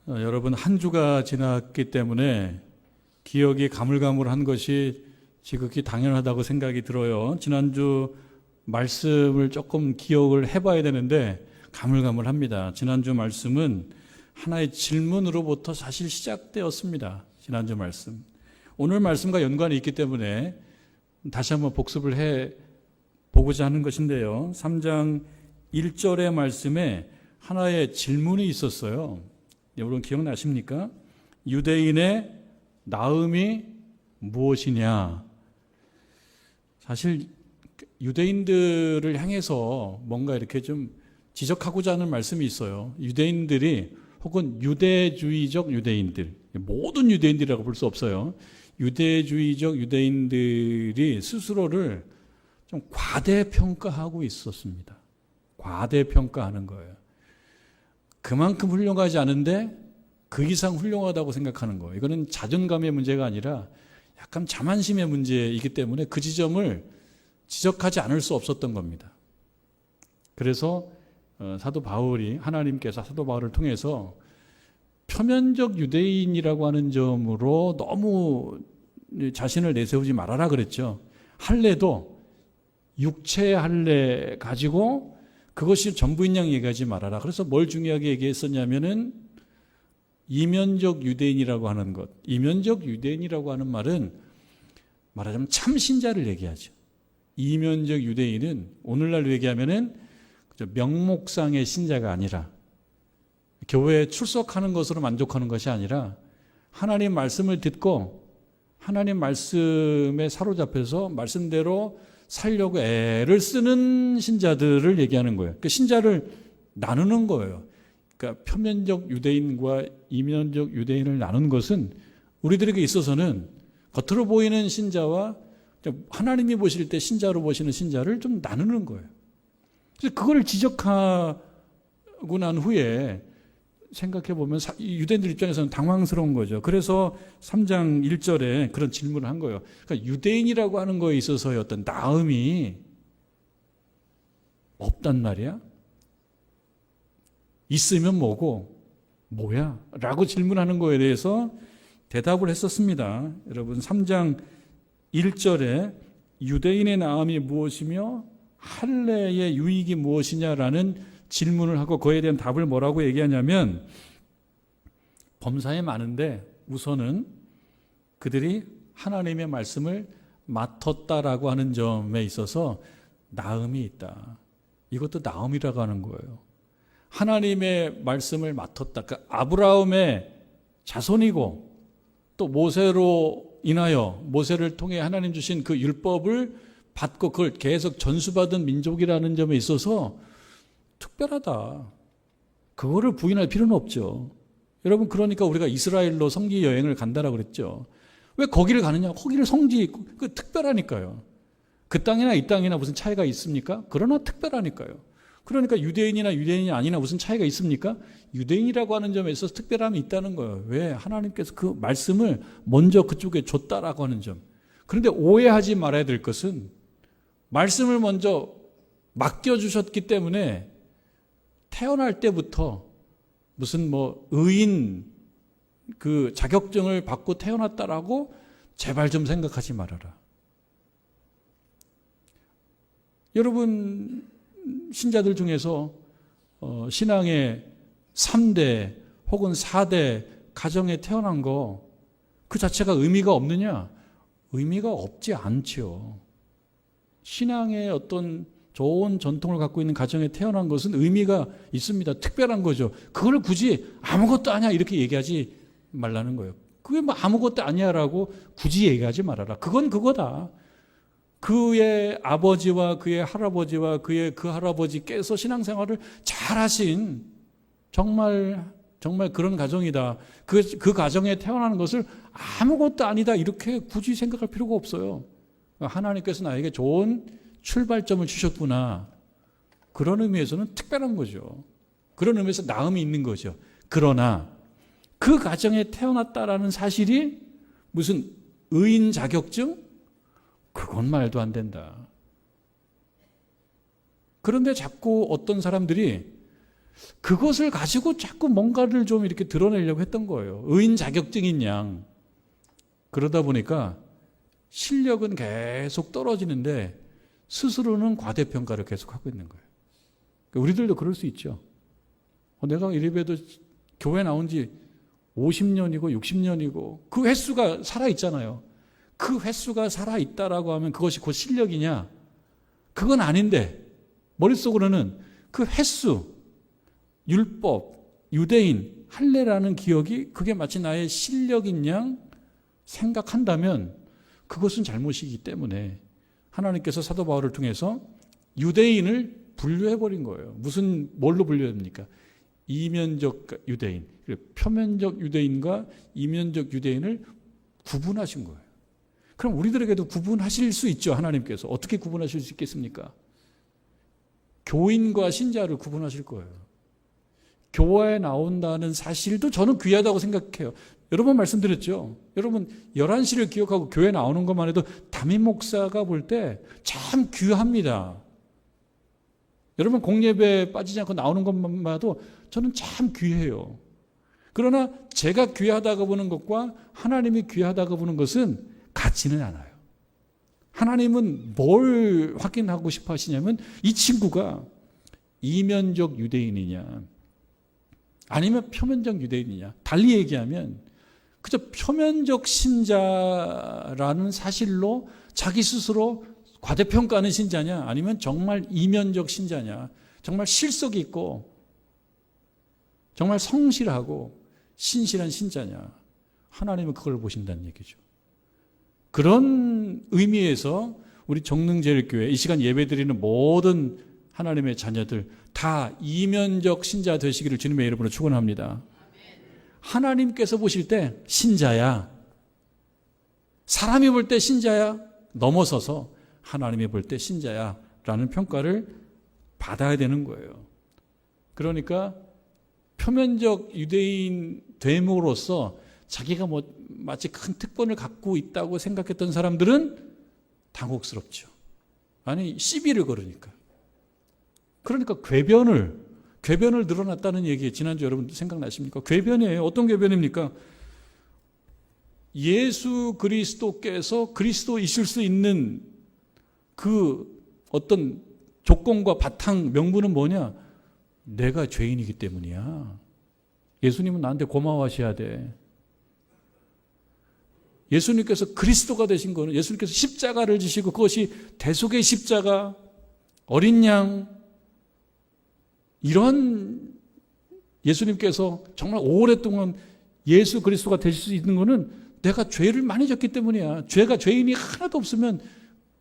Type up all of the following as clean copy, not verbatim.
여러분 한 주가 지났기 때문에 기억이 가물가물한 것이 지극히 당연하다고 생각이 들어요. 지난주 말씀을 조금 기억을 해봐야 되는데 가물가물합니다. 지난주 말씀은 하나의 질문으로부터 사실 시작되었습니다. 지난주 말씀. 오늘 말씀과 연관이 있기 때문에 다시 한번 복습을 해 보고자 하는 것인데요. 3장 1절의 말씀에 하나의 질문이 있었어요. 여러분 기억나십니까? 유대인의 나음이 무엇이냐? 사실 유대인들을 향해서 뭔가 이렇게 좀 지적하고자 하는 말씀이 있어요. 유대인들이 혹은 유대주의적 유대인들, 모든 유대인들이라고 볼 수 없어요. 유대주의적 유대인들이 스스로를 좀 과대평가하고 있었습니다. 과대평가하는 거예요. 그만큼 훌륭하지 않은데 그 이상 훌륭하다고 생각하는 거예요. 이거는 자존감의 문제가 아니라 약간 자만심의 문제이기 때문에 그 지점을 지적하지 않을 수 없었던 겁니다. 그래서 사도 바울이, 하나님께서 사도 바울을 통해서 표면적 유대인이라고 하는 점으로 너무 자신을 내세우지 말아라 그랬죠. 할례도 육체의 할례 가지고 그것이 전부인 양 얘기하지 말아라. 그래서 뭘 중요하게 얘기했었냐면은 이면적 유대인이라고 하는 것. 이면적 유대인이라고 하는 말은 말하자면 참신자를 얘기하죠. 이면적 유대인은 오늘날로 얘기하면은 명목상의 신자가 아니라 교회에 출석하는 것으로 만족하는 것이 아니라 하나님 말씀을 듣고 하나님 말씀에 사로잡혀서 말씀대로 살려고 애를 쓰는 신자들을 얘기하는 거예요. 그 신자를 나누는 거예요. 그러니까 표면적 유대인과 이면적 유대인을 나눈 것은 우리들에게 있어서는 겉으로 보이는 신자와 하나님이 보실 때 신자로 보시는 신자를 좀 나누는 거예요. 그래서 그걸 지적하고 난 후에 생각해 보면 유대인들 입장에서는 당황스러운 거죠. 그래서 3장 1절에 그런 질문을 한 거예요. 그러니까 유대인이라고 하는 거에 있어서의 어떤 나음이 없단 말이야? 있으면 뭐고 뭐야? 라고 질문하는 거에 대해서 대답을 했었습니다. 여러분 3장 1절에 유대인의 나음이 무엇이며 할례의 유익이 무엇이냐라는 질문을 하고 그에 대한 답을 뭐라고 얘기하냐면 범사에 많은데 우선은 그들이 하나님의 말씀을 맡았다라고 하는 점에 있어서 나음이 있다. 이것도 나음이라고 하는 거예요. 하나님의 말씀을 맡았다. 그러니까 아브라함의 자손이고 또 모세로 인하여 모세를 통해 하나님 주신 그 율법을 받고 그걸 계속 전수받은 민족이라는 점에 있어서 특별하다. 그거를 부인할 필요는 없죠. 여러분 그러니까 우리가 이스라엘로 성지 여행을 간다라고 그랬죠. 왜 거기를 가느냐? 거기를 성지, 그 특별하니까요. 그 땅이나 이 땅이나 무슨 차이가 있습니까? 그러나 특별하니까요. 그러니까 유대인이나 유대인이 아니나 무슨 차이가 있습니까? 유대인이라고 하는 점에 있어서 특별함이 있다는 거예요. 왜? 하나님께서 그 말씀을 먼저 그쪽에 줬다라고 하는 점. 그런데 오해하지 말아야 될 것은 말씀을 먼저 맡겨주셨기 때문에 태어날 때부터 무슨 의인 그 자격증을 받고 태어났다라고 제발 좀 생각하지 말아라. 여러분 신자들 중에서 신앙의 3대 혹은 4대 가정에 태어난 거 그 자체가 의미가 없느냐? 의미가 없지 않죠. 신앙의 어떤 좋은 전통을 갖고 있는 가정에 태어난 것은 의미가 있습니다. 특별한 거죠. 그걸 굳이 아무것도 아니야 이렇게 얘기하지 말라는 거예요. 그게 아무것도 아니야라고 굳이 얘기하지 말아라. 그건 그거다. 그의 아버지와 그의 할아버지와 그의 그 할아버지께서 신앙생활을 잘하신 정말 그런 가정이다. 그 가정에 태어나는 것을 아무것도 아니다 이렇게 굳이 생각할 필요가 없어요. 하나님께서 나에게 좋은 출발점을 주셨구나. 그런 의미에서는 특별한 거죠. 그런 의미에서 나음이 있는 거죠. 그러나 그 가정에 태어났다라는 사실이 무슨 의인 자격증? 그건 말도 안 된다. 그런데 자꾸 어떤 사람들이 그것을 가지고 자꾸 뭔가를 좀 이렇게 드러내려고 했던 거예요. 의인 자격증인 양. 그러다 보니까 실력은 계속 떨어지는데 스스로는 과대평가를 계속하고 있는 거예요. 우리들도 그럴 수 있죠. 내가 이래봬도 교회 나온 지 50년이고 60년이고 그 횟수가 살아있잖아요. 그 횟수가 살아있다라고 하면 그것이 곧 실력이냐? 그건 아닌데 머릿속으로는 그 횟수, 율법, 유대인, 할례라는 기억이 그게 마치 나의 실력인 양 생각한다면 그것은 잘못이기 때문에 하나님께서 사도 바울을 통해서 유대인을 분류해버린 거예요. 뭘로 분류합니까? 이면적 유대인, 표면적 유대인과 이면적 유대인을 구분하신 거예요. 그럼 우리들에게도 구분하실 수 있죠. 하나님께서. 어떻게 구분하실 수 있겠습니까? 교인과 신자를 구분하실 거예요. 교회에 나온다는 사실도 저는 귀하다고 생각해요. 여러 번 말씀드렸죠. 여러분 11시를 기억하고 교회 나오는 것만 해도 담임 목사가 볼 때 참 귀합니다. 여러분 공예배에 빠지지 않고 나오는 것만 봐도 저는 참 귀해요. 그러나 제가 귀하다고 보는 것과 하나님이 귀하다고 보는 것은 같지는 않아요. 하나님은 뭘 확인하고 싶어 하시냐면 이 친구가 이면적 유대인이냐 아니면 표면적 유대인이냐. 달리 얘기하면 그저 표면적 신자라는 사실로 자기 스스로 과대평가하는 신자냐 아니면 정말 이면적 신자냐, 정말 실속이 있고 정말 성실하고 신실한 신자냐. 하나님은 그걸 보신다는 얘기죠. 그런 의미에서 우리 정릉제일교회 이 시간 예배드리는 모든 하나님의 자녀들 다 이면적 신자 되시기를 주님의 이름으로 축원합니다. 하나님께서 보실 때 신자야, 사람이 볼 때 신자야 넘어서서 하나님이 볼 때 신자야 라는 평가를 받아야 되는 거예요. 그러니까 표면적 유대인 됨으로써 자기가 마치 큰 특권을 갖고 있다고 생각했던 사람들은 당혹스럽죠. 아니 시비를 걸으니까. 그러니까 궤변을 늘어났다는 얘기 지난주 여러분 생각나십니까? 궤변이에요. 어떤 궤변입니까? 예수 그리스도께서 그리스도이실 수 있는 그 어떤 조건과 바탕 명분은 뭐냐? 내가 죄인이기 때문이야. 예수님은 나한테 고마워하셔야 돼. 예수님께서 그리스도가 되신 거는 예수님께서 십자가를 지시고 그것이 대속의 십자가, 어린 양, 이런 예수님께서 정말 오랫동안 예수 그리스도가 되실 수 있는 거는 내가 죄를 많이 졌기 때문이야. 죄인이 하나도 없으면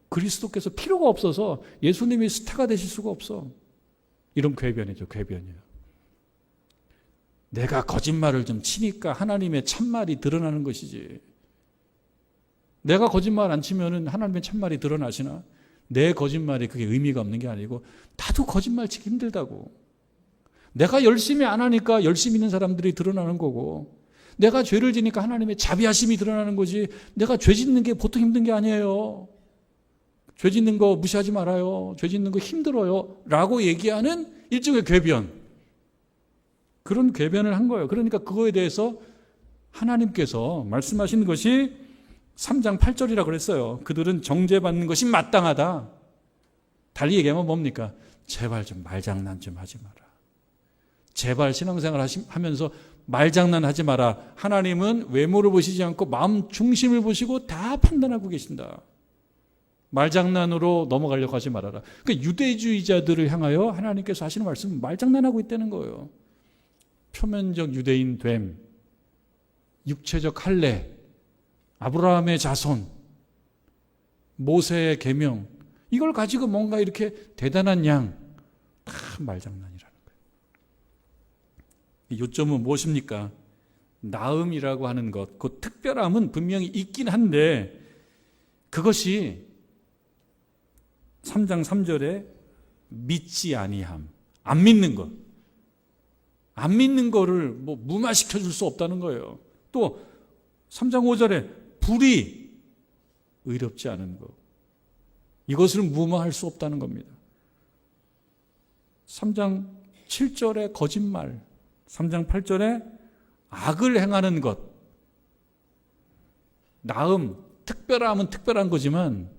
그리스도께서 필요가 없어서 예수님이 스타가 되실 수가 없어. 이런 궤변이죠. 궤변이에요. 내가 거짓말을 좀 치니까 하나님의 참말이 드러나는 것이지. 내가 거짓말 안 치면은 하나님의 참말이 드러나시나? 내 거짓말이 그게 의미가 없는 게 아니고 나도 거짓말 치기 힘들다고. 내가 열심히 안 하니까 열심히 있는 사람들이 드러나는 거고, 내가 죄를 지니까 하나님의 자비하심이 드러나는 거지, 내가 죄 짓는 게 보통 힘든 게 아니에요. 죄 짓는 거 무시하지 말아요. 죄 짓는 거 힘들어요. 라고 얘기하는 일종의 궤변. 그런 궤변을 한 거예요. 그러니까 그거에 대해서 하나님께서 말씀하신 것이 3장 8절이라고 그랬어요. 그들은 정죄받는 것이 마땅하다. 달리 얘기하면 뭡니까? 제발 좀 말장난 좀 하지 마라. 제발 신앙생활 하면서 말장난 하지 마라. 하나님은 외모를 보시지 않고 마음 중심을 보시고 다 판단하고 계신다. 말장난으로 넘어가려고 하지 말아라. 그러니까 유대주의자들을 향하여 하나님께서 하시는 말씀은 말장난하고 있다는 거예요. 표면적 유대인 됨, 육체적 할례, 아브라함의 자손, 모세의 계명, 이걸 가지고 뭔가 이렇게 대단한 양, 다 말장난이라는 거예요. 요점은 무엇입니까? 나음이라고 하는 것, 그 특별함은 분명히 있긴 한데 그것이 3장 3절에 믿지 아니함, 안 믿는 것, 안 믿는 거를 무마시켜 줄 수 없다는 거예요. 또 3장 5절에 불의, 의롭지 않은 것, 이것을 무마할 수 없다는 겁니다. 3장 7절에 거짓말, 3장 8절에 악을 행하는 것, 나음, 특별함은 특별한 거지만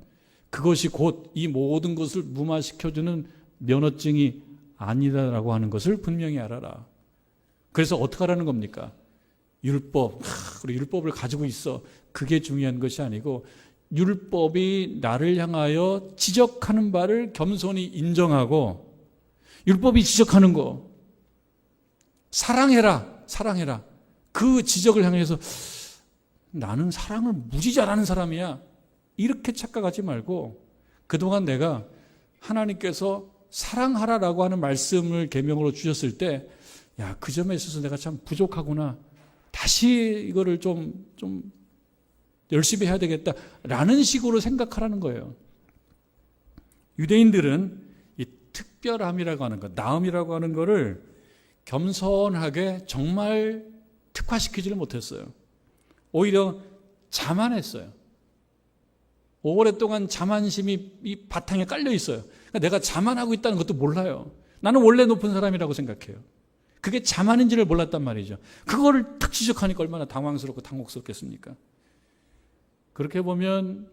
그것이 곧 이 모든 것을 무마시켜주는 면허증이 아니다라고 하는 것을 분명히 알아라. 그래서 어떻게 하라는 겁니까? 율법, 우리 율법을 가지고 있어. 그게 중요한 것이 아니고 율법이 나를 향하여 지적하는 바를 겸손히 인정하고 율법이 지적하는 거 사랑해라, 사랑해라. 그 지적을 향해서 나는 사랑을 무지 잘하는 사람이야. 이렇게 착각하지 말고 그동안 내가 하나님께서 사랑하라라고 하는 말씀을 계명으로 주셨을 때 야, 그 점에 있어서 내가 참 부족하구나. 다시 이거를 좀 열심히 해야 되겠다라는 식으로 생각하라는 거예요. 유대인들은 이 특별함이라고 하는 것, 나음이라고 하는 거를 겸손하게 정말 특화시키지를 못했어요. 오히려 자만했어요. 오랫동안 자만심이 이 바탕에 깔려 있어요. 그러니까 내가 자만하고 있다는 것도 몰라요. 나는 원래 높은 사람이라고 생각해요. 그게 자만인지를 몰랐단 말이죠. 그거를 탁 지적하니까 얼마나 당황스럽고 당혹스럽겠습니까? 그렇게 보면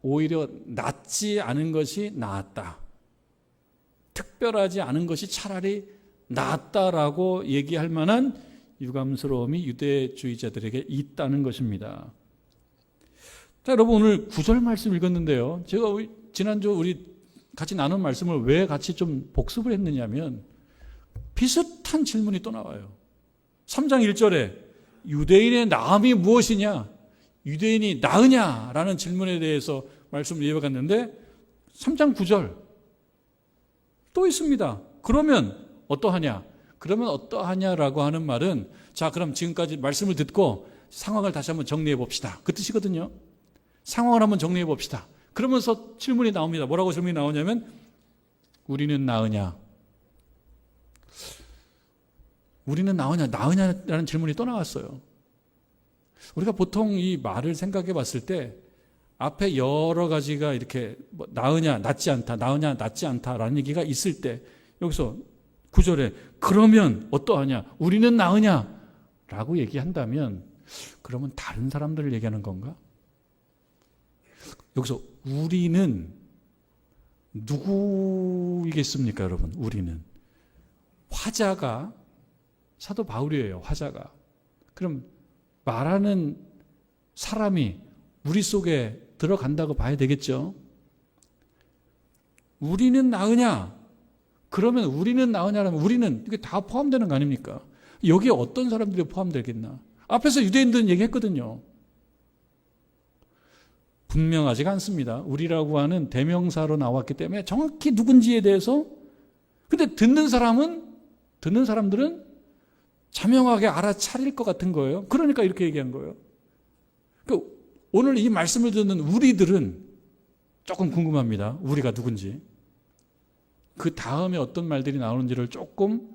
오히려 낫지 않은 것이 나았다. 특별하지 않은 것이 차라리 낫다라고 얘기할 만한 유감스러움이 유대주의자들에게 있다는 것입니다. 자, 여러분 오늘 9절 말씀 읽었는데요. 제가 지난주 우리 같이 나눈 말씀을 왜 같이 좀 복습을 했느냐면 비슷한 질문이 또 나와요. 3장 1절에 유대인의 나음이 무엇이냐? 유대인이 나으냐라는 질문에 대해서 말씀을 이어갔는데 3장 9절 또 있습니다. 그러면 어떠하냐? 그러면 어떠하냐라고 하는 말은 자, 그럼 지금까지 말씀을 듣고 상황을 다시 한번 정리해 봅시다. 그 뜻이거든요. 상황을 한번 정리해 봅시다. 그러면서 질문이 나옵니다. 뭐라고 질문이 나오냐면 우리는 나으냐? 우리는 나으냐라는 질문이 또 나왔어요. 우리가 보통 이 말을 생각해 봤을 때 앞에 여러 가지가 이렇게 뭐 나으냐, 낫지 않다, 나으냐, 낫지 않다라는 얘기가 있을 때 여기서 9절에 그러면 어떠하냐? 우리는 나으냐? 라고 얘기한다면 그러면 다른 사람들을 얘기하는 건가? 여기서 우리는 누구이겠습니까, 여러분? 우리는 화자가 사도 바울이에요. 화자가. 그럼 말하는 사람이 우리 속에 들어간다고 봐야 되겠죠. 우리는 나으냐? 그러면 우리는 나으냐라면 우리는 이게 다 포함되는 거 아닙니까? 여기에 어떤 사람들이 포함되겠나? 앞에서 유대인들은 얘기했거든요. 분명하지가 않습니다. 우리라고 하는 대명사로 나왔기 때문에 정확히 누군지에 대해서 근데 듣는 사람들은 자명하게 알아차릴 것 같은 거예요. 그러니까 이렇게 얘기한 거예요. 그러니까 오늘 이 말씀을 듣는 우리들은 조금 궁금합니다. 우리가 누군지. 그 다음에 어떤 말들이 나오는지를 조금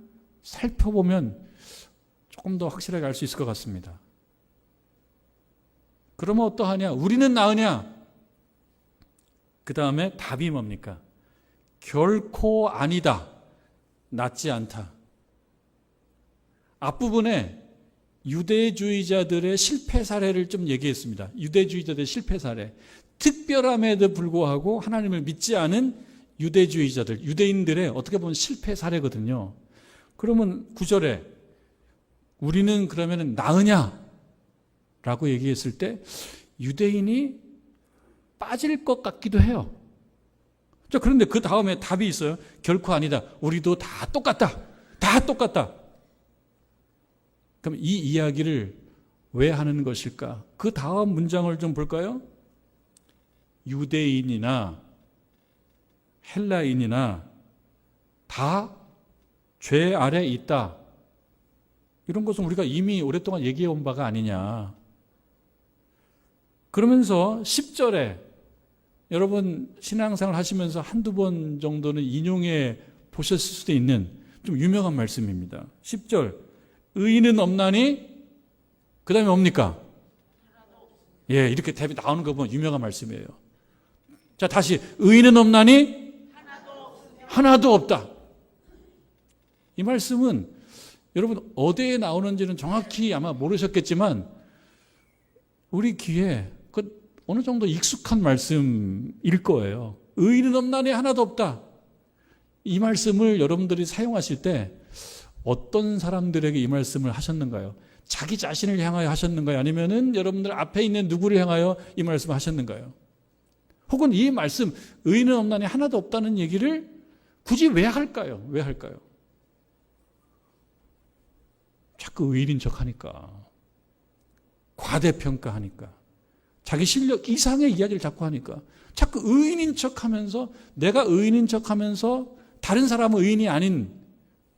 살펴보면 조금 더 확실하게 알 수 있을 것 같습니다. 그러면 어떠하냐? 우리는 나으냐? 그 다음에 답이 뭡니까? 결코 아니다. 낫지 않다. 앞부분에 유대주의자들의 실패 사례를 좀 얘기했습니다. 유대주의자들의 실패 사례. 특별함에도 불구하고 하나님을 믿지 않은 유대주의자들, 유대인들의 어떻게 보면 실패 사례거든요. 그러면 9절에 우리는 그러면 나으냐? 라고 얘기했을 때 유대인이 빠질 것 같기도 해요. 자, 그런데 그 다음에 답이 있어요. 결코 아니다. 우리도 다 똑같다. 다 똑같다. 그럼 이 이야기를 왜 하는 것일까? 그 다음 문장을 좀 볼까요? 유대인이나 헬라인이나 다 죄 아래 있다. 이런 것은 우리가 이미 오랫동안 얘기해 온 바가 아니냐. 그러면서 10절에 여러분 신앙생활 하시면서 한두 번 정도는 인용해 보셨을 수도 있는 좀 유명한 말씀입니다. 10절 의인은 없나니 그 다음에 뭡니까? 예, 이렇게 답이 나오는 거 보면 유명한 말씀이에요. 자, 다시 의인은 없나니 하나도 없다. 이 말씀은 여러분 어디에 나오는지는 정확히 아마 모르셨겠지만 우리 귀에 어느 정도 익숙한 말씀일 거예요. 의인은 없나니 하나도 없다. 이 말씀을 여러분들이 사용하실 때 어떤 사람들에게 이 말씀을 하셨는가요? 자기 자신을 향하여 하셨는가요? 아니면은 여러분들 앞에 있는 누구를 향하여 이 말씀을 하셨는가요? 혹은 이 말씀, 의인은 없나니 하나도 없다는 얘기를 굳이 왜 할까요? 왜 할까요? 자꾸 의인인 척 하니까. 과대평가하니까. 자기 실력 이상의 이야기를 자꾸 하니까. 자꾸 의인인 척 하면서, 내가 의인인 척 하면서 다른 사람은 의인이 아닌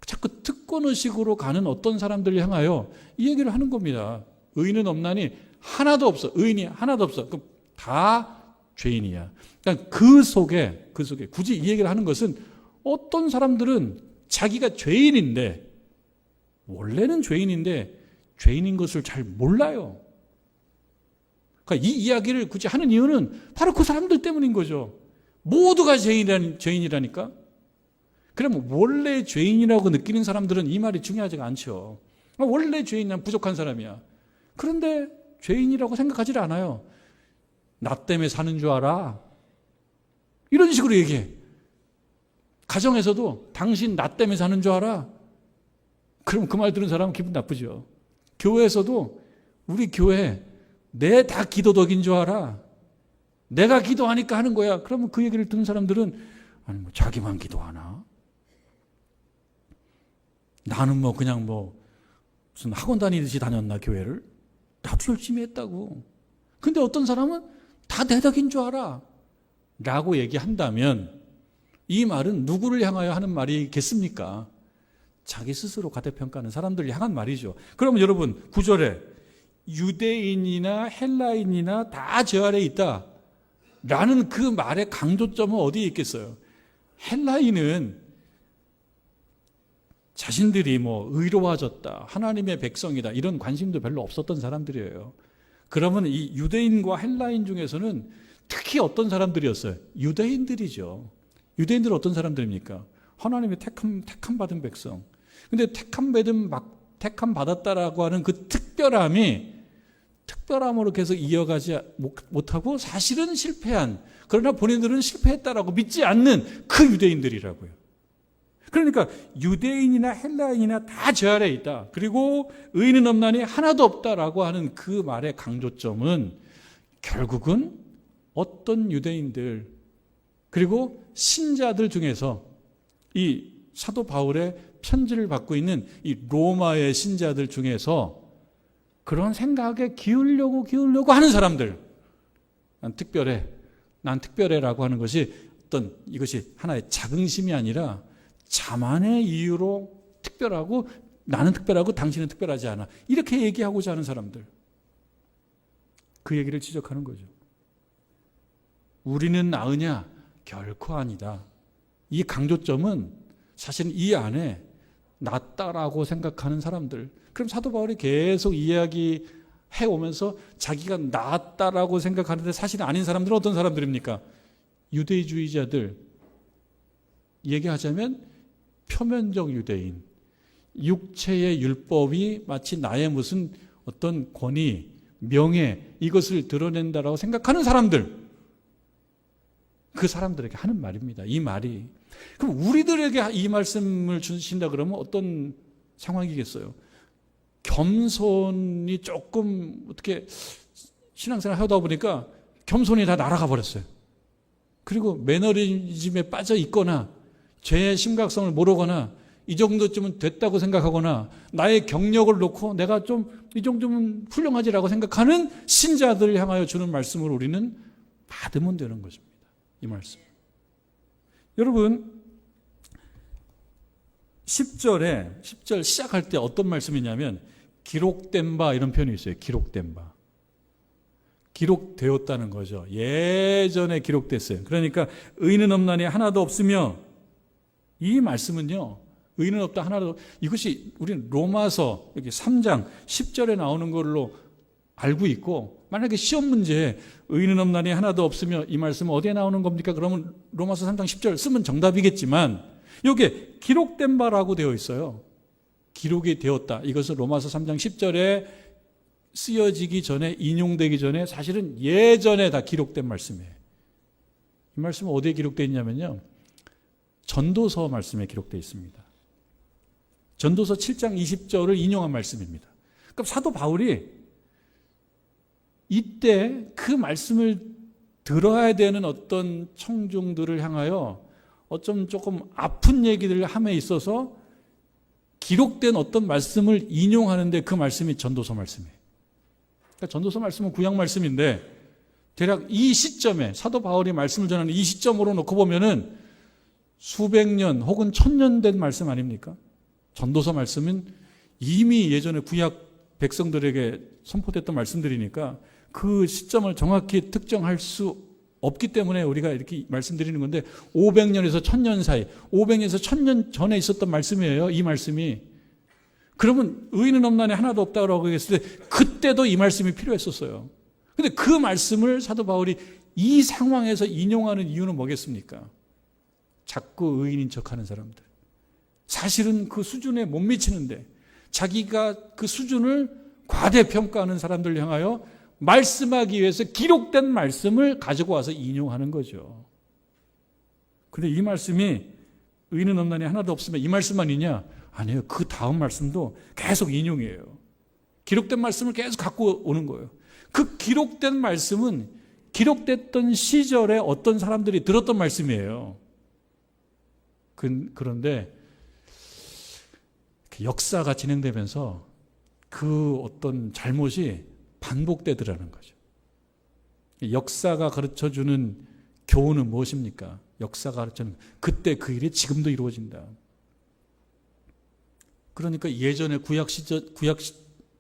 자꾸 특권의식으로 가는 어떤 사람들을 향하여 이 얘기를 하는 겁니다. 의인은 없나니 하나도 없어. 의인이 하나도 없어. 그럼 다 죄인이야. 그러니까 그 속에 굳이 이 얘기를 하는 것은 어떤 사람들은 자기가 죄인인데 원래는 죄인인데 죄인인 것을 잘 몰라요. 그러니까 이 이야기를 굳이 하는 이유는 바로 그 사람들 때문인 거죠. 모두가 죄인이라니까. 그러면 원래 죄인이라고 느끼는 사람들은 이 말이 중요하지가 않죠. 원래 죄인, 난 부족한 사람이야. 그런데 죄인이라고 생각하지 않아요. 나 때문에 사는 줄 알아. 이런 식으로 얘기해. 가정에서도 당신 나 때문에 사는 줄 알아. 그럼 그 말 들은 사람은 기분 나쁘죠. 교회에서도 우리 교회 내 다 기도덕인 줄 알아. 내가 기도하니까 하는 거야. 그러면 그 얘기를 듣는 사람들은 아니 뭐 자기만 기도하나? 나는 뭐 그냥 뭐 무슨 학원 다니듯이 다녔나 교회를? 나도 열심히 했다고. 근데 어떤 사람은 다 내 덕인 줄 알아. 라고 얘기한다면 이 말은 누구를 향하여 하는 말이겠습니까? 자기 스스로 과대평가하는 사람들을 향한 말이죠. 그러면 여러분 9절에 유대인이나 헬라인이나 다 저 아래에 있다 라는 그 말의 강조점은 어디에 있겠어요? 헬라인은 자신들이 뭐 의로워졌다, 하나님의 백성이다 이런 관심도 별로 없었던 사람들이에요. 그러면 이 유대인과 헬라인 중에서는 특히 어떤 사람들이었어요? 유대인들이죠. 유대인들은 어떤 사람들입니까? 하나님의 택함 받은 백성. 근데 택함 받았다라고 하는 그 특별함으로 계속 이어가지 못하고 사실은 실패한, 그러나 본인들은 실패했다라고 믿지 않는 그 유대인들이라고요. 그러니까 유대인이나 헬라인이나 다 저 아래에 있다. 그리고 의인은 없나니 하나도 없다라고 하는 그 말의 강조점은 결국은 어떤 유대인들 그리고 신자들 중에서 이 사도 바울의 편지를 받고 있는 이 로마의 신자들 중에서 그런 생각에 기울려고 하는 사람들, 난 특별해라고 하는 것이 이것이 하나의 자긍심이 아니라 자만의 이유로 특별하고 나는 특별하고 당신은 특별하지 않아 이렇게 얘기하고자 하는 사람들, 그 얘기를 지적하는 거죠. 우리는 나으냐? 결코 아니다. 이 강조점은 사실 이 안에 낫다라고 생각하는 사람들. 그럼 사도 바울이 계속 이야기해 오면서 자기가 낫다라고 생각하는데 사실 아닌 사람들은 어떤 사람들입니까? 유대주의자들. 얘기하자면 표면적 유대인. 육체의 율법이 마치 나의 무슨 어떤 권위, 명예 이것을 드러낸다라고 생각하는 사람들. 그 사람들에게 하는 말입니다. 이 말이. 그럼 우리들에게 이 말씀을 주신다 그러면 어떤 상황이겠어요? 겸손이 조금 어떻게 신앙생활 하다 보니까 겸손이 다 날아가 버렸어요. 그리고 매너리즘에 빠져 있거나 죄의 심각성을 모르거나 이 정도쯤은 됐다고 생각하거나 나의 경력을 놓고 내가 좀 이 정도면 훌륭하지라고 생각하는 신자들을 향하여 주는 말씀을 우리는 받으면 되는 것입니다. 이 말씀. 여러분 10절 시작할 때 어떤 말씀이냐면 기록된 바 이런 표현이 있어요. 기록된 바. 기록되었다는 거죠. 예전에 기록됐어요. 그러니까 의인은 없나니 하나도 없으며 이 말씀은요. 의인은 없다 하나도 이것이 우리는 로마서 여기 3장 10절에 나오는 걸로 알고 있고 만약에 시험 문제에 의인은 없나니 하나도 없으며 이 말씀은 어디에 나오는 겁니까? 그러면 로마서 3장 10절 쓰면 정답이겠지만 이게 기록된 바라고 되어 있어요. 기록이 되었다. 이것은 로마서 3장 10절에 쓰여지기 전에, 인용되기 전에 사실은 예전에 다 기록된 말씀이에요. 이 말씀은 어디에 기록되어 있냐면요, 전도서 말씀에 기록되어 있습니다. 전도서 7장 20절을 인용한 말씀입니다. 그럼 사도 바울이 이때 그 말씀을 들어야 되는 어떤 청중들을 향하여 어쩜 조금 아픈 얘기들을 함에 있어서 기록된 어떤 말씀을 인용하는데 그 말씀이 전도서 말씀이에요. 그러니까 전도서 말씀은 구약 말씀인데 대략 이 시점에 사도 바울이 말씀을 전하는 이 시점으로 놓고 보면은 수백 년 혹은 천년 된 말씀 아닙니까? 전도서 말씀은 이미 예전에 구약 백성들에게 선포됐던 말씀들이니까 그 시점을 정확히 특정할 수 없기 때문에 우리가 이렇게 말씀드리는 건데 500년에서 1000년 사이, 500년에서 1000년 전에 있었던 말씀이에요. 이 말씀이. 그러면 의인은 없나니 하나도 없다고 했을 때 그때도 이 말씀이 필요했었어요. 근데 그 말씀을 사도 바울이 이 상황에서 인용하는 이유는 뭐겠습니까? 자꾸 의인인 척하는 사람들. 사실은 그 수준에 못 미치는데 자기가 그 수준을 과대평가하는 사람들 향하여 말씀하기 위해서 기록된 말씀을 가지고 와서 인용하는 거죠. 그런데 이 말씀이 의인은 없나니 하나도 없으면 이 말씀만 있냐? 아니에요. 그 다음 말씀도 계속 인용이에요. 기록된 말씀을 계속 갖고 오는 거예요. 그 기록된 말씀은 기록됐던 시절에 어떤 사람들이 들었던 말씀이에요. 그런데 역사가 진행되면서 그 어떤 잘못이 반복되더라는 거죠. 역사가 가르쳐주는 교훈은 무엇입니까? 역사가 가르쳐주는 그때 그 일이 지금도 이루어진다. 그러니까 예전에 구약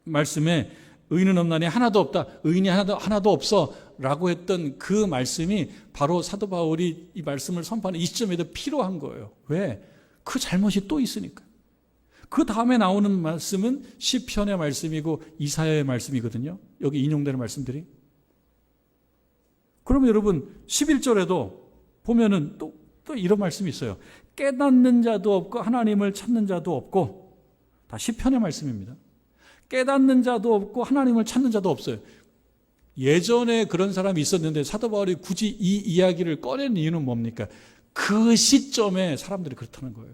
말씀에 의인은 없나니 하나도 없다. 의인이 하나도 없어. 라고 했던 그 말씀이 바로 사도 바울이 이 말씀을 선포하는 이 시점에도 필요한 거예요. 왜? 그 잘못이 또 있으니까. 그 다음에 나오는 말씀은 시편의 말씀이고 이사야의 말씀이거든요. 여기 인용되는 말씀들이. 그러면 여러분 11절에도 보면은 또 이런 말씀이 있어요. 깨닫는 자도 없고 하나님을 찾는 자도 없고. 다 시편의 말씀입니다. 깨닫는 자도 없고 하나님을 찾는 자도 없어요. 예전에 그런 사람이 있었는데 사도 바울이 굳이 이 이야기를 꺼낸 이유는 뭡니까? 그 시점에 사람들이 그렇다는 거예요.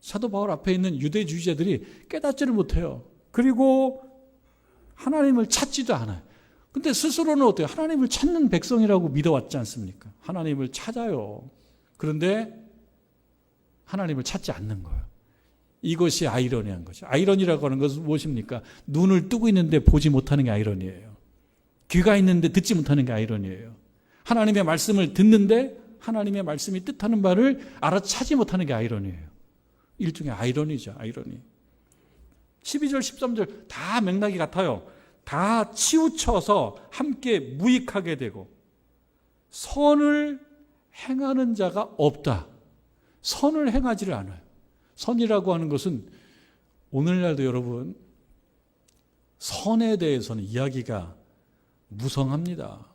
사도 바울 앞에 있는 유대주의자들이 깨닫지를 못해요. 그리고 하나님을 찾지도 않아요. 근데 스스로는 어때요? 하나님을 찾는 백성이라고 믿어왔지 않습니까? 하나님을 찾아요. 그런데 하나님을 찾지 않는 거예요. 이것이 아이러니한 거죠. 아이러니라고 하는 것은 무엇입니까? 눈을 뜨고 있는데 보지 못하는 게 아이러니예요. 귀가 있는데 듣지 못하는 게 아이러니예요. 하나님의 말씀을 듣는데 하나님의 말씀이 뜻하는 바를 알아차지 못하는 게 아이러니예요. 일종의 아이러니죠. 아이러니. 12절 13절 다 맥락이 같아요. 다 치우쳐서 함께 무익하게 되고 선을 행하는 자가 없다. 선을 행하지를 않아요. 선이라고 하는 것은 오늘날도 여러분 선에 대해서는 이야기가 무성합니다.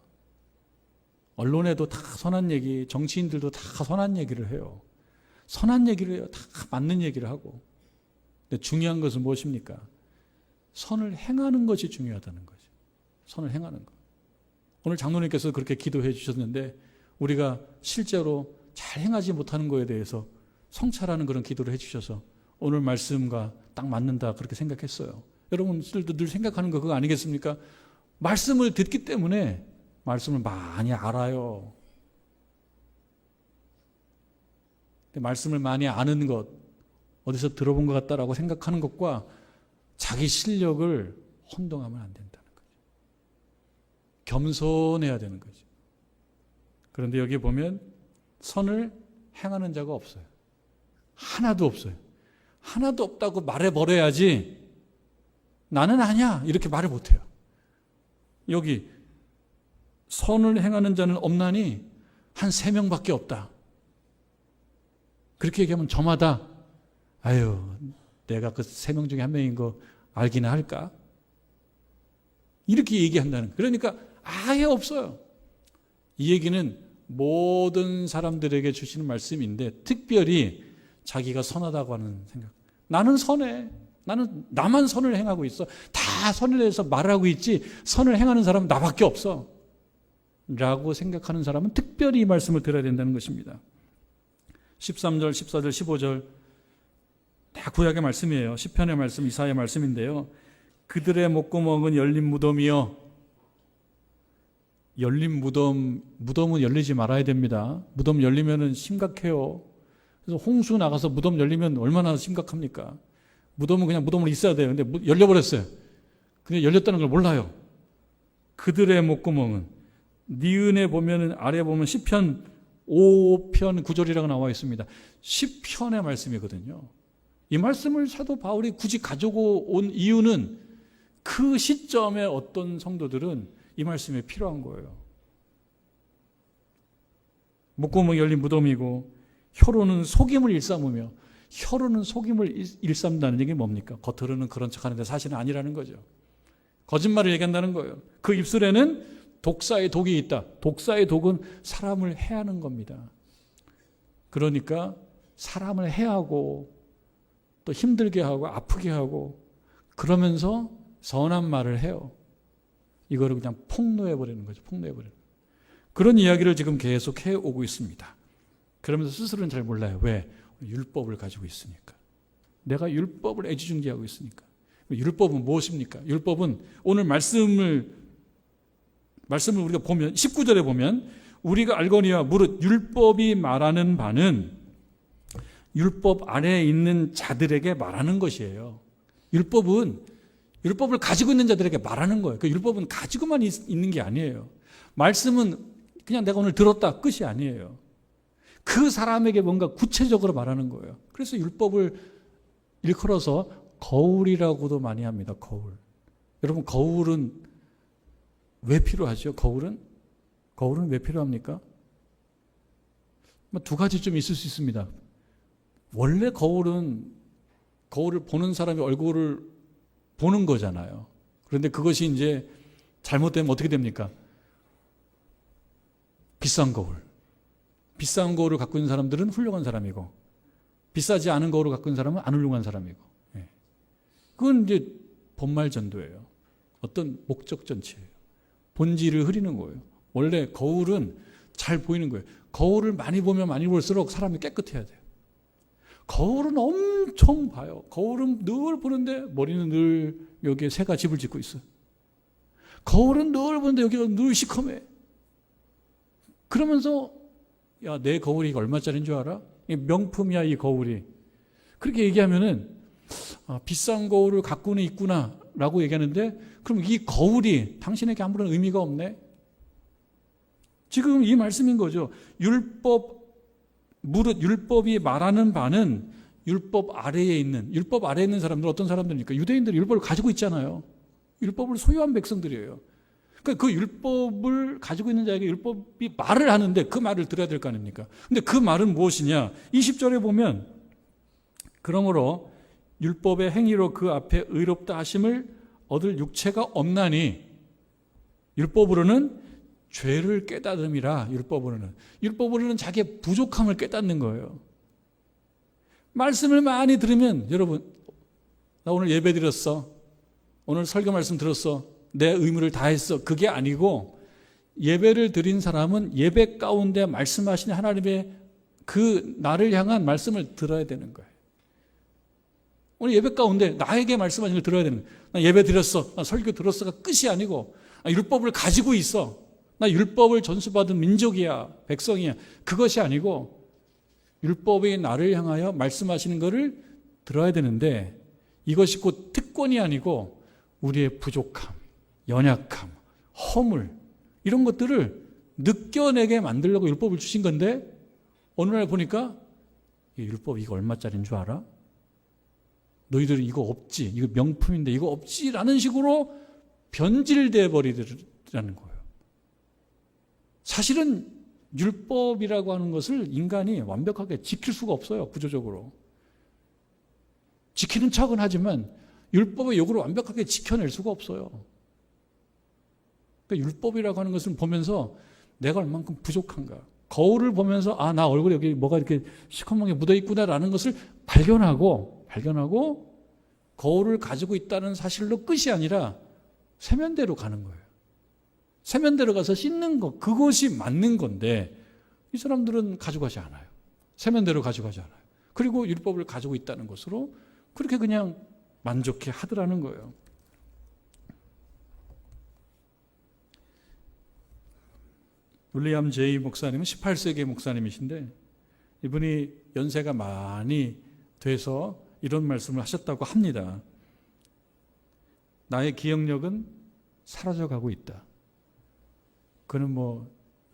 언론에도 다 선한 얘기, 정치인들도 다 선한 얘기를 해요. 선한 얘기를 해요. 다 맞는 얘기를 하고. 근데 중요한 것은 무엇입니까? 선을 행하는 것이 중요하다는 거죠. 선을 행하는 것. 오늘 장로님께서 그렇게 기도해 주셨는데 우리가 실제로 잘 행하지 못하는 것에 대해서 성찰하는 그런 기도를 해 주셔서 오늘 말씀과 딱 맞는다 그렇게 생각했어요. 여러분들도 늘 생각하는 거 그거 아니겠습니까? 말씀을 듣기 때문에 말씀을 많이 알아요. 근데 말씀을 많이 아는 것, 어디서 들어본 것 같다라고 생각하는 것과 자기 실력을 혼동하면 안 된다는 거죠. 겸손해야 되는 거죠. 그런데 여기 보면 선을 행하는 자가 없어요. 하나도 없어요. 하나도 없다고 말해버려야지 나는 아니야 이렇게 말을 못해요. 여기 선을 행하는 자는 없나니 한 3명밖에 없다. 그렇게 얘기하면 저마다 아유 내가 그 3명 중에 한 명인 거 알기나 할까? 이렇게 얘기한다는 거예요. 그러니까 아예 없어요. 이 얘기는 모든 사람들에게 주시는 말씀인데 특별히 자기가 선하다고 하는 생각. 나는 선해. 나만 선을 행하고 있어. 다 선을 해서 말하고 있지 선을 행하는 사람은 나밖에 없어. 라고 생각하는 사람은 특별히 이 말씀을 들어야 된다는 것입니다. 13절, 14절, 15절 다 구약의 말씀이에요. 시편의 말씀, 이사야의 말씀인데요. 그들의 목구멍은 열린 무덤이요. 열린 무덤은 열리지 말아야 됩니다. 무덤 열리면 심각해요. 그래서 홍수 나가서 무덤 열리면 얼마나 심각합니까? 무덤은 그냥 무덤으로 있어야 돼요. 근데 열려버렸어요. 근데 열렸다는 걸 몰라요. 그들의 목구멍은 니은에 보면 아래 보면 시편 5편 9절이라고 나와 있습니다. 시편의 말씀이거든요. 이 말씀을 사도 바울이 굳이 가지고 온 이유는 그 시점에 어떤 성도들은 이 말씀이 필요한 거예요. 목구멍이 열린 무덤이고 혀로는 속임을 일삼으며 혀로는 속임을 일삼다는 얘기 뭡니까? 겉으로는 그런 척하는데 사실은 아니라는 거죠. 거짓말을 얘기한다는 거예요. 그 입술에는 독사의 독이 있다. 독사의 독은 사람을 해하는 겁니다. 그러니까 사람을 해하고 또 힘들게 하고 아프게 하고 그러면서 선한 말을 해요. 이거를 그냥 폭로해버리는 거죠. 폭로해버리는 거예요. 그런 이야기를 지금 계속 해오고 있습니다. 그러면서 스스로는 잘 몰라요. 왜? 율법을 가지고 있으니까. 내가 율법을 애지중지하고 있으니까. 율법은 무엇입니까? 율법은 오늘 말씀을 우리가 보면 19절에 보면 우리가 알거니와 무릇 율법이 말하는 바는 율법 아래에 있는 자들에게 말하는 것이에요. 율법을 가지고 있는 자들에게 말하는 거예요. 그 율법은 가지고만 있는 게 아니에요. 말씀은 그냥 내가 오늘 들었다 끝이 아니에요. 그 사람에게 뭔가 구체적으로 말하는 거예요. 그래서 율법을 일컬어서 거울이라고도 많이 합니다. 거울. 여러분 거울은 왜 필요하죠? 거울은 왜 필요합니까? 두 가지 좀 있을 수 있습니다. 원래 거울을 보는 사람이 얼굴을 보는 거잖아요. 그런데 그것이 이제 잘못되면 어떻게 됩니까? 비싼 거울을 갖고 있는 사람들은 훌륭한 사람이고 비싸지 않은 거울을 갖고 있는 사람은 안 훌륭한 사람이고. 그건 이제 본말전도예요. 어떤 목적 전체예요. 본질을 흐리는 거예요. 원래 거울은 잘 보이는 거예요. 거울을 많이 보면 많이 볼수록 사람이 깨끗해야 돼요. 거울은 엄청 봐요. 거울은 늘 보는데 머리는 늘 여기에 새가 집을 짓고 있어요. 거울은 늘 보는데 여기가 늘 시커매. 그러면서 야, 내 거울이 얼마짜리인 줄 알아? 명품이야 이 거울이. 그렇게 얘기하면은 비싼 거울을 갖고는 있구나 라고 얘기하는데 그럼 이 거울이 당신에게 아무런 의미가 없네? 지금 이 말씀인 거죠. 무릇 율법이 말하는 바는 율법 아래에 있는 사람들 어떤 사람들입니까? 유대인들이 율법을 가지고 있잖아요. 율법을 소유한 백성들이에요. 그러니까 그 율법을 가지고 있는 자에게 율법이 말을 하는데 그 말을 들어야 될 거 아닙니까? 근데 그 말은 무엇이냐? 20절에 보면 그러므로 율법의 행위로 그 앞에 의롭다 하심을 얻을 육체가 없나니 율법으로는 죄를 깨달음이라. 율법으로는 자기의 부족함을 깨닫는 거예요. 말씀을 많이 들으면 여러분 나 오늘 예배 드렸어. 오늘 설교 말씀 들었어. 내 의무를 다했어. 그게 아니고 예배를 드린 사람은 예배 가운데 말씀하신 하나님의 그 나를 향한 말씀을 들어야 되는 거예요. 오늘 예배 가운데 나에게 말씀하신 걸 들어야 되는 거예요. 나 예배 드렸어. 나 설교 들었어가 끝이 아니고 율법을 가지고 있어. 나 율법을 전수받은 민족이야. 백성이야. 그것이 아니고 율법이 나를 향하여 말씀하시는 것을 들어야 되는데 이것이 곧 특권이 아니고 우리의 부족함, 연약함, 허물 이런 것들을 느껴내게 만들려고 율법을 주신 건데 어느 날 보니까 이 율법 이거 얼마짜리인 줄 알아? 너희들은 이거 없지. 이거 명품인데 이거 없지. 라는 식으로 변질돼 버리더라는 거예요. 사실은 율법이라고 하는 것을 인간이 완벽하게 지킬 수가 없어요. 구조적으로. 지키는 척은 하지만 율법의 요구를 완벽하게 지켜낼 수가 없어요. 그러니까 율법이라고 하는 것을 보면서 내가 얼만큼 부족한가. 거울을 보면서 나 얼굴에 여기 뭐가 이렇게 시커멓게 묻어 있구나라는 것을 발견하고 거울을 가지고 있다는 사실로 끝이 아니라 세면대로 가는 거예요. 세면대로 가서 씻는 것, 그것이 맞는 건데 이 사람들은 가져가지 않아요. 세면대로 가져가지 않아요. 그리고 율법을 가지고 있다는 것으로 그렇게 그냥 만족해 하더라는 거예요. 윌리엄 제이 목사님은 18세기 목사님이신데 이분이 연세가 많이 돼서 이런 말씀을 하셨다고 합니다. 나의 기억력은 사라져가고 있다. 그는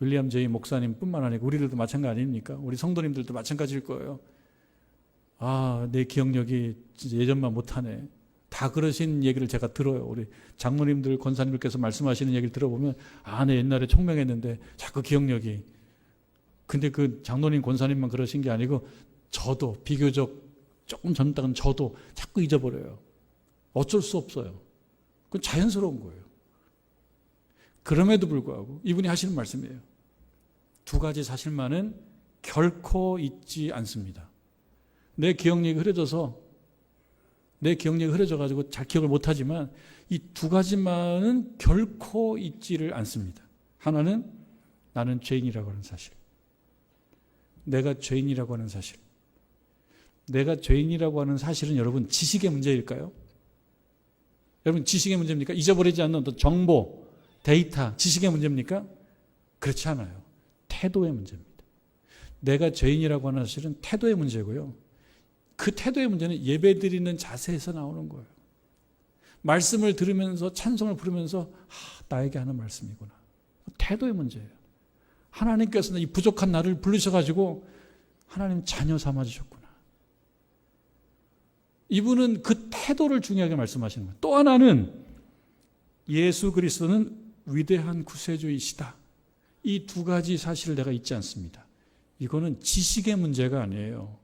윌리엄 제이 목사님뿐만 아니고 우리들도 마찬가지 아닙니까? 우리 성도님들도 마찬가지일 거예요. 내 기억력이 진짜 예전만 못하네. 다 그러신 얘기를 제가 들어요. 우리 장로님들, 권사님들께서 말씀하시는 얘기를 들어보면 내 옛날에 총명했는데 자꾸 기억력이. 근데 그 장로님, 권사님만 그러신 게 아니고 저도 비교적 조금 젊다간 저도 자꾸 잊어버려요. 어쩔 수 없어요. 그건 자연스러운 거예요. 그럼에도 불구하고 이분이 하시는 말씀이에요. 두 가지 사실만은 결코 잊지 않습니다. 내 기억력이 흐려져가지고 잘 기억을 못하지만 이 두 가지만은 결코 잊지를 않습니다. 하나는 나는 죄인이라고 하는 사실. 내가 죄인이라고 하는 사실. 내가 죄인이라고 하는 사실은 여러분 지식의 문제일까요? 여러분 지식의 문제입니까? 잊어버리지 않는 어떤 정보, 데이터, 지식의 문제입니까? 그렇지 않아요. 태도의 문제입니다. 내가 죄인이라고 하는 사실은 태도의 문제고요. 그 태도의 문제는 예배드리는 자세에서 나오는 거예요. 말씀을 들으면서 찬송을 부르면서 나에게 하는 말씀이구나. 태도의 문제예요. 하나님께서는 이 부족한 나를 부르셔가지고 하나님 자녀 삼아주셨구나. 이분은 그 태도를 중요하게 말씀하시는 거예요. 또 하나는 예수 그리스도는 위대한 구세주이시다. 이 두 가지 사실을 내가 잊지 않습니다. 이거는 지식의 문제가 아니에요.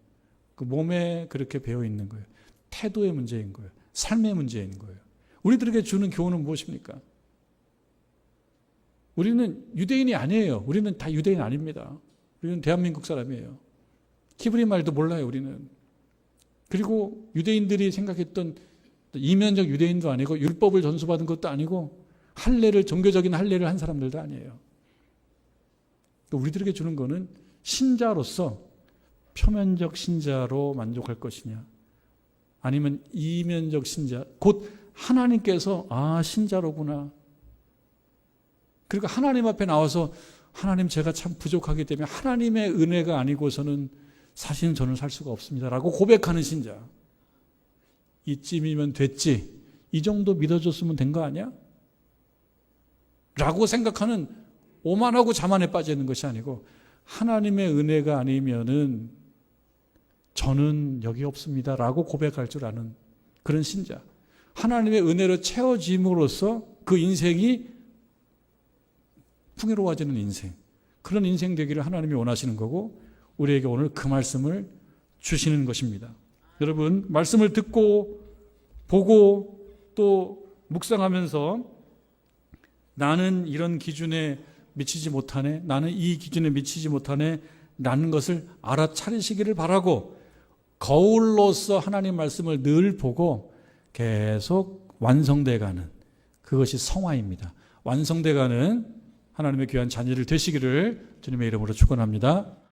그 몸에 그렇게 배어 있는 거예요. 태도의 문제인 거예요. 삶의 문제인 거예요. 우리들에게 주는 교훈은 무엇입니까? 우리는 유대인이 아니에요. 우리는 다 유대인 아닙니다. 우리는 대한민국 사람이에요. 히브리 말도 몰라요, 우리는. 그리고 유대인들이 생각했던 이면적 유대인도 아니고 율법을 전수받은 것도 아니고 종교적인 할례를 한 사람들도 아니에요. 우리들에게 주는 거는 신자로서 표면적 신자로 만족할 것이냐, 아니면 이면적 신자, 곧 하나님께서 신자로구나. 그리고 하나님 앞에 나와서 하나님 제가 참 부족하기 때문에 하나님의 은혜가 아니고서는 사실은 저는 살 수가 없습니다 라고 고백하는 신자. 이쯤이면 됐지, 이 정도 믿어줬으면 된 거 아니야? 라고 생각하는 오만하고 자만에 빠져 있는 것이 아니고 하나님의 은혜가 아니면은 저는 여기 없습니다 라고 고백할 줄 아는 그런 신자. 하나님의 은혜로 채워짐으로써 그 인생이 풍요로워지는 인생, 그런 인생 되기를 하나님이 원하시는 거고 우리에게 오늘 그 말씀을 주시는 것입니다. 여러분, 말씀을 듣고 보고 또 묵상하면서 나는 이런 기준에 미치지 못하네, 나는 이 기준에 미치지 못하네 라는 것을 알아차리시기를 바라고 거울로서 하나님 말씀을 늘 보고 계속 완성돼가는 그것이 성화입니다. 완성돼가는 하나님의 귀한 자녀들 되시기를 주님의 이름으로 축원합니다.